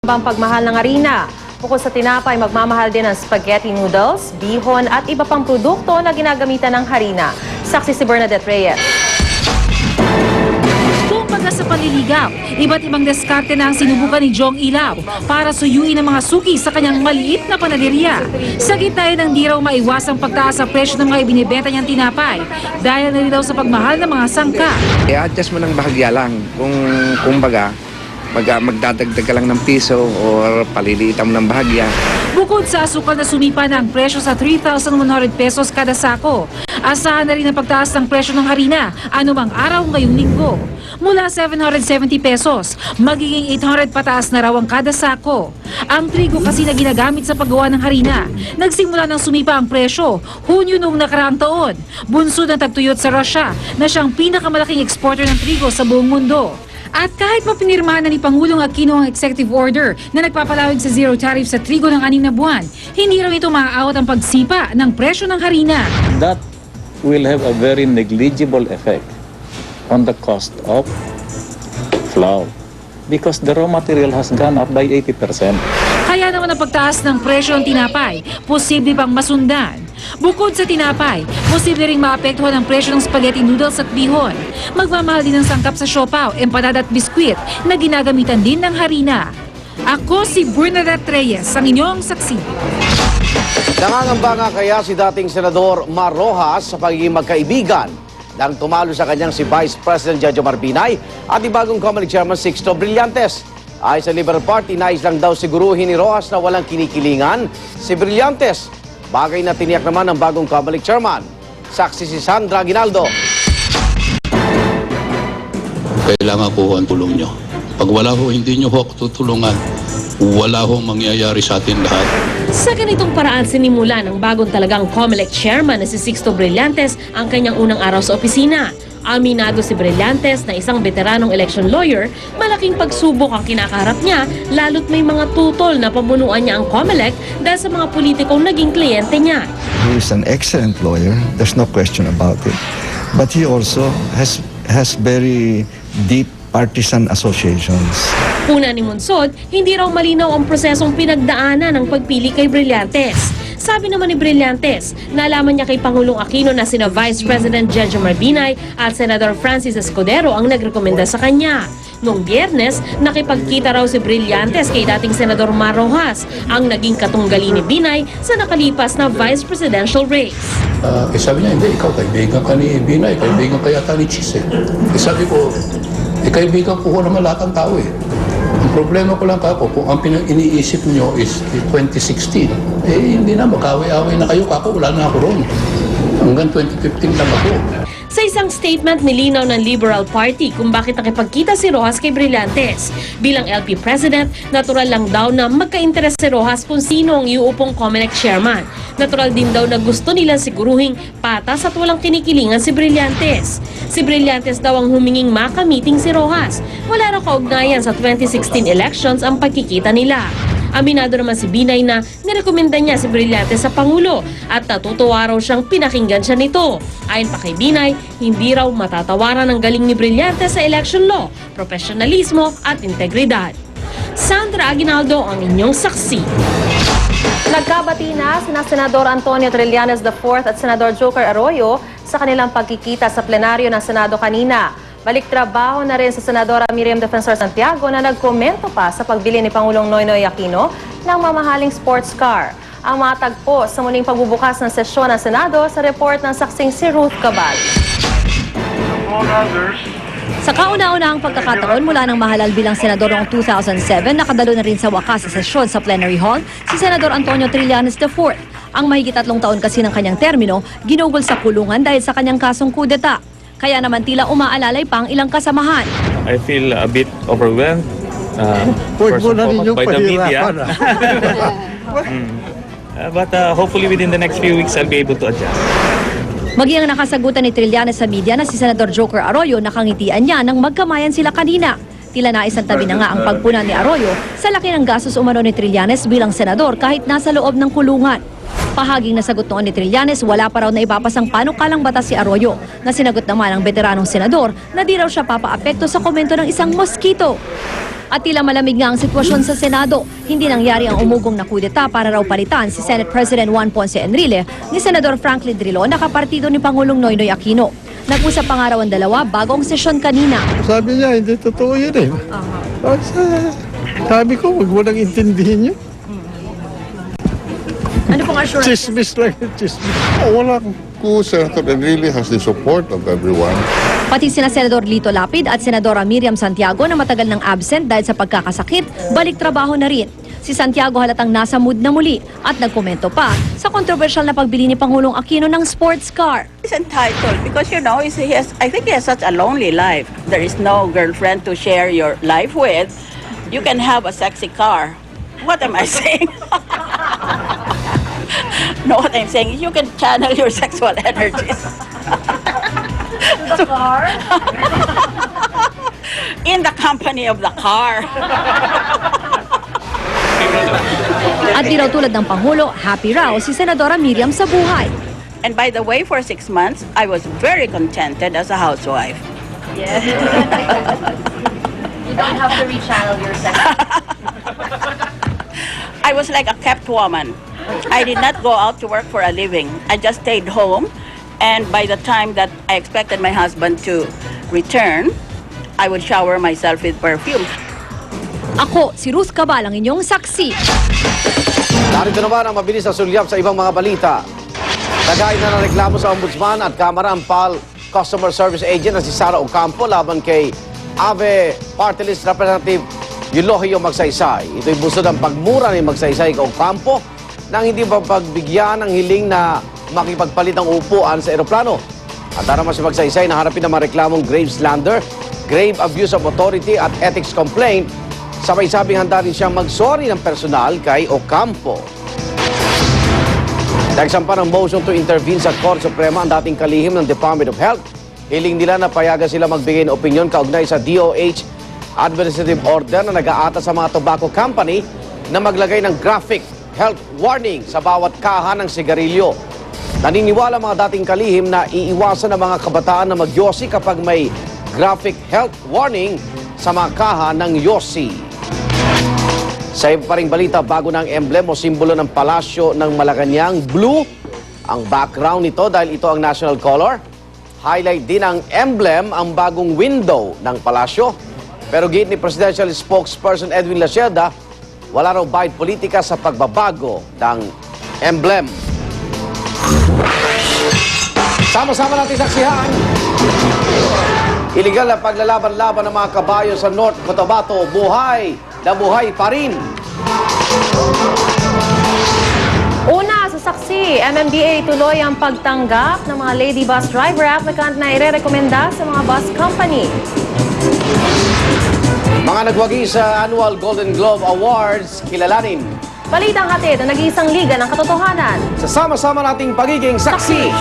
Bang pagmahal ng harina. Bukod sa tinapay, magmamahal din ang spaghetti noodles, bihon at iba pang produkto na ginagamitan ng harina. Saksi si Bernadette Reyes. Kumbaga sa panliligaw, iba't ibang diskarte na ang sinubukan ni Jong Ilaw para suyuin ang mga suki sa kanyang maliit na panaderya. Sa gitna ng di raw maiwasang pagtaas sa presyo ng mga ibinibenta niyang tinapay dahil na rin daw sa pagmahal ng mga sangka. I-adjust mo ng bahagya lang kung kumbaga magdadagdag ka lang ng piso o paliliitan mo ng bahagya. Bukod sa asukal na sumipa na ang presyo sa 3,100 pesos kada sako, asahan na rin ang pagtaas ng presyo ng harina anumang araw ngayong linggo. Mula 770 pesos, magiging 800 pataas na raw ang kada sako. Ang trigo kasi na ginagamit sa paggawa ng harina, nagsimula ng sumipa ang presyo Hunyo noong nakaraang taon. Bunsod ng tagtuyot sa Russia na siyang pinakamalaking exporter ng trigo sa buong mundo. At kahit mapinirmahan na ni Pangulong Aquino ang executive order na nagpapalawig sa zero tariff sa trigo ng 6 na buwan, hindi raw ito maaawat ang pagsipa ng presyo ng harina. That will have a very negligible effect on the cost of flour because the raw material has gone up by 80%. Kaya naman ang pagtaas ng presyo ng tinapay, posible pang masundan. Bukod sa tinapay, posible ring maapektuhan ang presyo ng spaghetti noodles at bihon. Magmamahal din ang sangkap sa siopaw, empanada at biskwit na ginagamitan din ng harina. Ako si Bernadette Reyes, ang inyong saksi. Nangangamba nga kaya si dating Senador Mar Rojas sa pagiging magkaibigan nang tumalo sa kanyang si Vice President Jejomar Binay at ibagong Comelec Chairman Sixto Brillantes. Ayon sa Liberal Party, nais lang daw siguruhin ni Rojas na walang kinikilingan si Brillantes. Bagay na tiniyak naman ng bagong Comelec Chairman. Saksi si Sandra Aguinaldo. Kailangan po ang tulong nyo. Pag wala ho, hindi nyo ho tutulungan, wala ho mangyayari sa atin lahat. Sa ganitong paraan sinimula ng bagong talagang Comelec Chairman na si Sixto Brillantes ang kanyang unang araw sa opisina. Aminado si Brillantes na isang veteranong election lawyer, malaking pagsubok ang kinakaharap niya lalo't may mga tutol na pamunuan niya ang Comelec dahil sa mga politikong naging kliyente niya. He is an excellent lawyer, there's no question about it. But he also has very deep partisan associations. Una ni Monsod, hindi raw malinaw ang prosesong pinagdaanan ng pagpili kay Brillantes. Sabi naman ni Brillantes, nalaman niya kay Pangulong Aquino na sina Vice President Jejomar Binay at Senador Francis Escudero ang nagrekomenda sa kanya. Noong Biyernes, nakipagkita raw si Brillantes kay dating Senador Mar Rojas, ang naging katunggali ni Binay sa nakalipas na Vice Presidential race. Sabi niya, hindi, ikaw kaibigan ka ni Binay, kaibigan ka yata ni Chis. Sabi ko, kaibigan ko naman lahat ng tao . Ang problema ko lang kako, kung ang iniisip nyo is 2016, hindi na, mag-away-away na kayo kako, wala na ako ron. Hanggang 2015 lang ako. Sa isang statement, nilinaw ng Liberal Party kung bakit nakipagkita si Rojas kay Brillantes. Bilang LP President, natural lang daw na magka-interes si Rojas kung sino ang iuupong Comelec Chairman. Natural din daw na gusto nilang siguruhing patas at walang kinikilingan si Brillantes. Si Brillantes daw ang huminging makamiting si Rojas. Wala raw kaugnayan sa 2016 elections ang pagkikita nila. Aminado naman si Binay na nirekomenda niya si Brillantes sa Pangulo at natutuwa raw siyang pinakinggan siya nito. Ayon pa kay Binay, hindi raw matatawaran ang galing ni Brillantes sa election law, profesionalismo at integridad. Sandra Aguinaldo ang inyong saksi. Nagkabati na sina Senador Antonio Trillanes IV at Senador Joker Arroyo sa kanilang pagkikita sa plenaryo ng Senado kanina. Balik trabaho na rin sa Senadora Miriam Defensor Santiago na nagkomento pa sa pagbili ni Pangulong Noynoy Aquino ng mamahaling sports car. Ang matagpo sa muling pagbubukas ng sesyon ng Senado sa report ng saksing si Ruth Cabal. Sa kauna-unahang pagkakataon mula ng mahalal bilang senador noong 2007, nakadalo na rin sa wakas sa sesyon sa plenary hall si Senador Antonio Trillanes IV. Ang mahigit 3 taon kasi ng kanyang termino, ginugol sa kulungan dahil sa kanyang kasong kudeta. Kaya naman tila umaalalay pa ang ilang kasamahan. I feel a bit overwhelmed. First of all, by the media. But hopefully within the next few weeks, I'll be able to adjust. Maging ang nakasagutan ni Trillanes sa media na si Senador Joker Arroyo, nakangitian niya nang magkamayan sila kanina. Tila naisang tabi na nga ang pagpuna ni Arroyo sa laki ng gastos umano ni Trillanes bilang senador kahit nasa loob ng kulungan. Pahaging nasagot noon ni Trillanes, wala pa raw na ipapasang panukalang batas si Arroyo, na sinagot naman ang veteranong senador na di raw siya papaapekto sa komento ng isang moskito. At tila malamig nga ang sitwasyon sa Senado. Hindi nangyari ang umugong na kudeta para raw palitan si Senate President Juan Ponce Enrile ni Senador Franklin Drilon na kapartido ni Pangulong Noynoy Aquino. Nag-usap pa nga raw ang dalawa bagong sesyon kanina. Sabi niya, hindi totoo yun eh. Sabi ko, wag mo nang intindihin yun. Ano pong assurance? Chismis lang, chismis. Wala ko, Senator Enrile has the support of everyone. Pati sina Senador Lito Lapid at Senadora Miriam Santiago na matagal nang absent dahil sa pagkakasakit, balik trabaho na rin. Si Santiago halatang nasa mood na muli at nagkomento pa sa kontrobersyal na pagbili ni Pangulong Aquino ng sports car. He's entitled because, I think he has such a lonely life. There is no girlfriend to share your life with. You can have a sexy car. What am I saying? No, what I'm saying is you can channel your sexual energies. The car? In the company of the car. At di raw tulad ng Pangulo, happy raw si Senadora Miriam sa buhay. And by the way, for 6 months, I was very contented as a housewife. Yeah. You don't have to rechannel your sex. I was like a kept woman. I did not go out to work for a living. I just stayed home. And by the time that I expected my husband to return, I would shower myself with perfume. Ako, si Ruth Cabal, ang inyong saksi. Narito naman ang mabilis na sulyap sa ibang mga balita. Tagay na nareklamo sa Ombudsman at Kamara ang PAL Customer Service Agent na si Sara Ocampo laban kay AVE Party List Representative Eulogio Magsaysay. Ito'y busod ang pagmura ni Magsaysay kay Ocampo nang hindi pa pagbigyan ng hiling na makipagpalit ng upuan sa eroplano. At darama si Magsaysay na harapin ang mga reklamong grave slander, grave abuse of authority at ethics complaint. Sabay sabing handa rin siyang mag-sorry ng personal kay Ocampo. Nagsampa ng motion to intervene sa Korte Suprema ang dating kalihim ng Department of Health. Hiling nila na payagan sila magbigay ng opinyon kaugnay sa DOH Administrative Order na nag-aata sa mga tobacco company na maglagay ng graphic health warning sa bawat kaha ng sigarilyo. Naniniwala mga dating kalihim na iiwasan ng mga kabataan na magyosi kapag may graphic health warning sa mga kaha ng yosi. Sa iba pa ring balita, bago ng emblem o simbolo ng palasyo ng Malacanang, blue ang background nito dahil ito ang national color. Highlight din ang emblem ang bagong window ng palasyo. Pero gate ni Presidential Spokesperson Edwin Lacerda, wala raw bayad politika sa pagbabago ng emblem. Sama-sama natin saksihan. Iligal na paglalaban-laban ng mga kabayo sa North Cotabato, buhay na buhay pa rin. Una sa saksi, MMDA tuloy ang pagtanggap ng mga lady bus driver applicant na irerekomenda sa mga bus company. Mga nagwagi sa annual Golden Globe Awards, kilalanin. Balitang hatid na nag-iisang liga ng katotohanan. Sa sama-sama nating pagiging saksi.